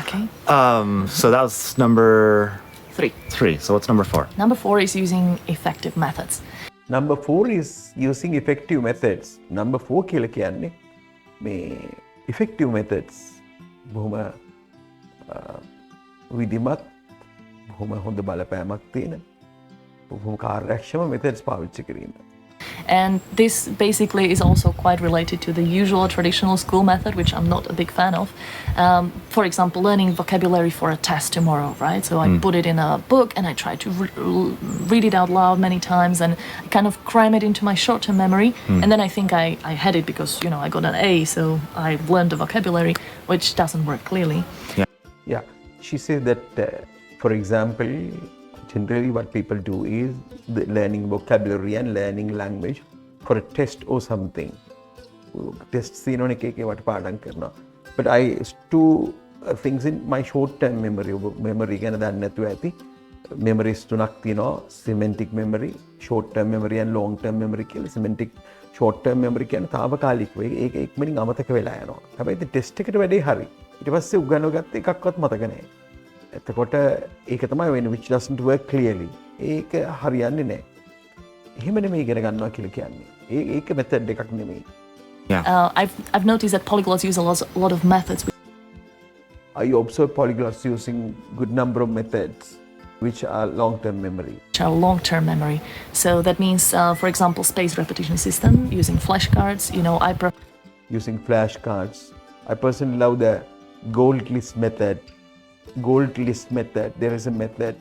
Okay. So that was number 3. 3. So what's number 4? Number 4 is using effective methods. Number 4 is using effective methods. Number 4 කියලා කියන්නේ මේ effective methods බොහොම විධිමත් බොහොම හොඳ බලපෑමක් තියෙන බොහොම කාර්යක්ෂම methods පාවිච්චි කිරීම. And this basically is also quite related to the usual traditional school method, which I'm not a big fan of. For example, learning vocabulary for a test tomorrow, right? So I put it in a book and I try to read it out loud many times and kind of cram it into my short-term memory. And then I think I had it because, I got an A, so I learned the vocabulary, which doesn't work clearly. Yeah, she said that, for example, generally what people do is learning vocabulary and learning language for a test or something. Tests තියෙනවනේ එකේ වට පාඩම් කරනවා. But I two things in my short term memory ගැන දන්නේ නැතුව ඇති. Memories තුනක් තියෙනවා. Semantic memory, short term memory and long term memory කියලා. Semantic short term memory කියන්නේ తాවකාලිකව. ඒක ඉක්මනින් අමතක වෙලා යනවා. හැබැයි ඉතින් ටෙස්ට් එකට වැඩේ හරි. ඊට පස්සේ උගන්වගත්ත එකක්වත් මතක නැහැ. එතකොට ඒක තමයි වෙන්නේ, which doesn't work clearly. ඒක හරියන්නේ නැහැ. එහෙම නෙමෙයි ඉගෙන ගන්නවා කියලා කියන්නේ. ඒක method එකක් නෙමෙයි. Yeah. I've noticed that polyglots use a lot of methods. I observe polyglots using good number of methods which are long-term memory. Which are long-term memory. So that means, for example, space repetition system, using flashcards. Using flashcards. I personally love the gold list method. Gold list method. There is a method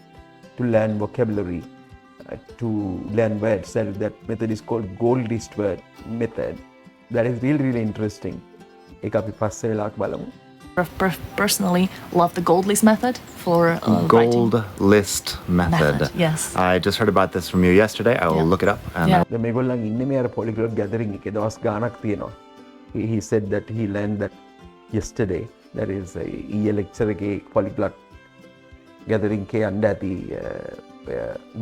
to learn vocabulary, to learn words. That method is called gold list word method. That is really, really interesting. ඒක අපි පස්සේ වෙලාවක් බලමු. Personally love the gold list method for Gold writing. list method. Yes. I just heard about this from you yesterday. I will look it up. And Yeah. දැන් මේගොල්ලන් ඉන්නේ මේ අර polyglot gathering එකේ දවස් ගාණක් තියෙනවා. He said that he learned that yesterday. That is ඊයේ lecture එකේ polyglot gathering එකේ යන්න ඇති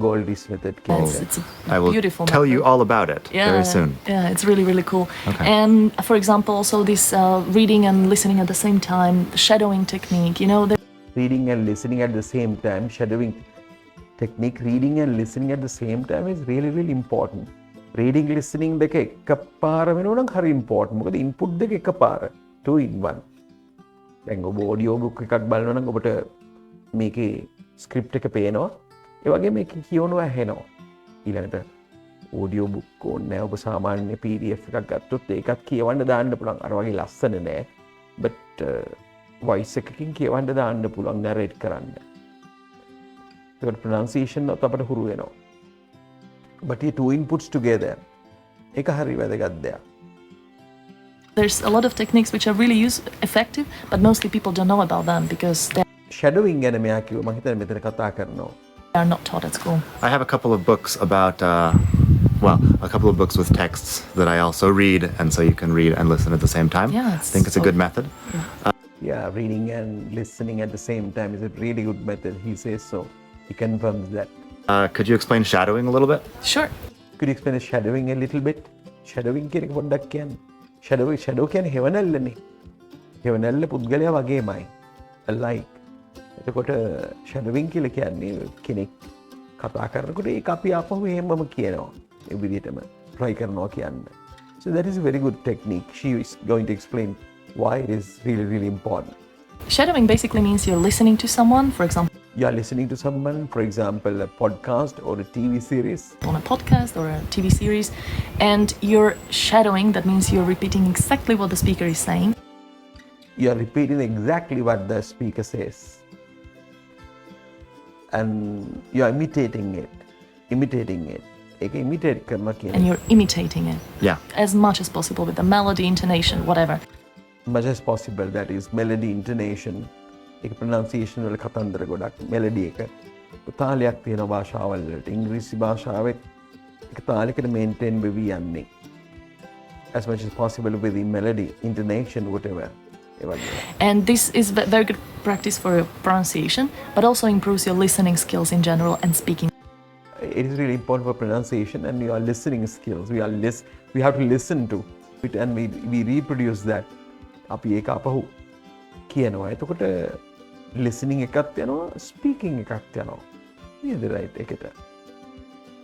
gold list method It's කියලා. I will beautiful tell method. you all about it very soon. Yeah, it's really, really cool. Okay. And for example, also this reading and listening at the same time, shadowing technique, Reading and listening at the same time, shadowing technique, reading and listening at the same time is really, really important. Reading, listening දෙක එකපාර වෙනවා නම් හරි important. මොකද input දෙක එකපාර 2 in 1. දැන් ඔබ audio book එකක් බලනවා නම් ඔබට මේකේ script එක පේනවා. ඒ වගේ මේක කියවනවා ඇහෙනවා. ඊළඟට audio book ඕනේ නැහැ. ඔබ සාමාන්‍ය PDF එකක් ගත්තොත් ඒකත් කියවන්න දාන්න පුළුවන්. අර වගේ ලස්සන නෑ. But voice එකකින් කියවන්න දාන්න පුළුවන් narrate කරන්න. ඒකට pronunciation එකත් අපිට හුරු වෙනවා. But the two inputs together ඒක හරි වැදගත් දෙයක්. there's a lot of techniques which are really effective, but mostly people don't know about them because they shadowing ගැන මෙයා කිව්වා. මම හිතන්නේ මෙතන කතා කරනවා. are not taught at school. I have a couple of books about, a couple of books with texts that I also read, and so you can read and listen at the same time. Yeah, I think it's a good method. Yeah, reading and listening at the same time is a really good method. He says so. He confirms that. Could you explain shadowing a little bit? Sure. Could you explain shadowing a little bit? Shadowing කියන එක පොඩ්ඩක් කියන්න. Shadow කියන්නේ හෙවණැල්ලනේ. හෙවණැල්ල පුද්ගලයා වගේමයි. Alike. එතකොට shadowing කියලා කියන්නේ කෙනෙක් කතා කරනකොට ඒක අපි ආපහු එහෙමම කියනවා. ඒ විදිහටම try කරනවා කියන්න. So that is a very good technique. She is going to explain why it is really, really important. Shadowing basically means you're listening to someone, for example, You are listening to someone, for example, a podcast or a TV series. on a podcast or a TV series, and you're shadowing. That means you're repeating exactly what the speaker is saying. You are repeating exactly what the speaker says. And you are imitating it. ඒක imitate කරනවා And කියන්නේ you're imitating it Yeah. as much as possible with the melody, intonation, whatever. much as possible. That is melody, intonation. ඒක pronunciation වල කතන්දර ගොඩක් melody එක. තාලයක් තියෙන භාෂාවල් වලට ඉංග්‍රීසි භාෂාවෙත් ඒක තාලයකට maintain වෙවි යන්නේ. As much as possible with the melody, intonation, whatever. ඒ වගේ. And this is very good practice for your pronunciation, but also improves your listening skills in general and speaking. It is really important for pronunciation and your listening skills. We have to listen to it and we reproduce that. අපි ඒක අපහු කියනවා. එතකොට listening එකත් යනවා speaking එකත් යනවා නේද right එකට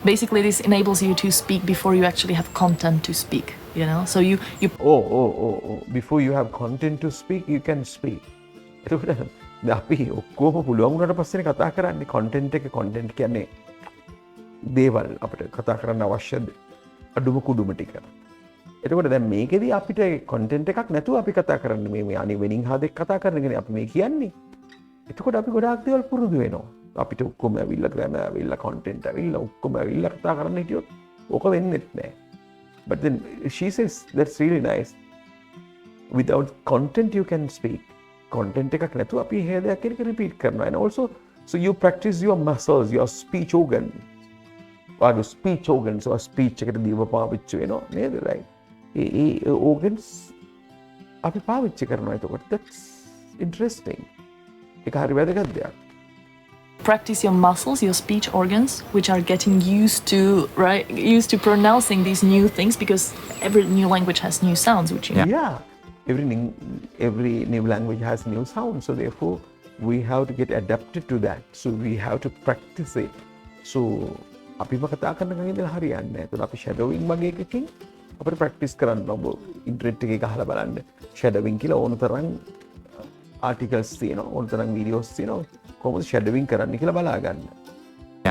Basically, this enables you to speak before you actually have content to speak, you know? So you before you have content to speak you can speak එතකොට අපි ඔක්කොම පුළුවන් වුණාට පස්සේ කතා කරන්නේ content එක content කියන්නේ දේවල් අපිට කතා කරන්න අවශ්‍ය අඩුම කුඩුම ටික එතකොට දැන් මේකෙදි අපිට content එකක් නැතුව අපි කතා කරන්නේ මේ අනිවෙනින් හදෙක් කතා කරනගෙන අපි මේ කියන්නේ එතකොට අපි ගොඩාක් දේවල් පුරුදු වෙනවා අපිට ඔක්කොම ඇවිල්ලා ග්‍රෑමර් ඇවිල්ලා content ඇවිල්ලා ඔක්කොම ඇවිල්ලා කතා කරන්න හිටියොත් ඕක වෙන්නේත් නැහැ but then she says that's really nice without content you can speak content එකක් නැතුව අපි හේදයක් කෙනෙක් repeat කරනවා and also so you practice your muscles your speech organ or speech organs or speech එකට දීව පාවිච්චි වෙනවා නේද right ඒ organs අපි පාවිච්චි කරනවා එතකොට that's interesting ඒක හරි වැදගත් දෙයක් practice your muscles, your speech organs, which are getting used to pronouncing these new things because every new language has new sounds, which you know. Yeah, every new language has new sounds, so therefore we have to get adapted to that. So we have to practice it. So අපි කතා කරන කෙනෙක් ඉඳලා හරියන්නේ නැහැ. ඒතකොට අපි shadowing වගේ එකකින් අපිට practice කරන්න ඕන. ඉන්ටර්නෙට් එකේ ගහලා බලන්න. shadowing කියලා ඕන තරම් articles තියෙනවා, ඕන තරම් videos තියෙනවා. කොහොමද shadowing කරන්න කියලා බලා ගන්න.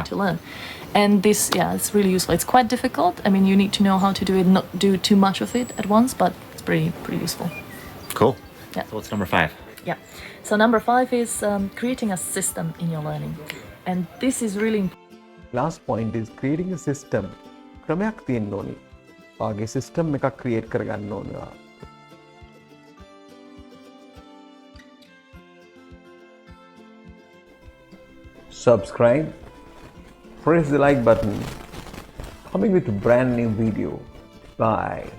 To learn. And this, it's really useful. It's quite difficult. I mean, you need to know how to do it, not do too much of it at once, but it's pretty useful. Cool. Yeah. So what's number 5? Yeah. So number 5 is creating a system in your learning. And this is really important. Last point is creating a system. ක්‍රමයක් තියෙන්න ඕනේ. වාගේ system එකක් create කරගන්න ඕනේ. Subscribe, press the like button, coming with a brand new video. Bye.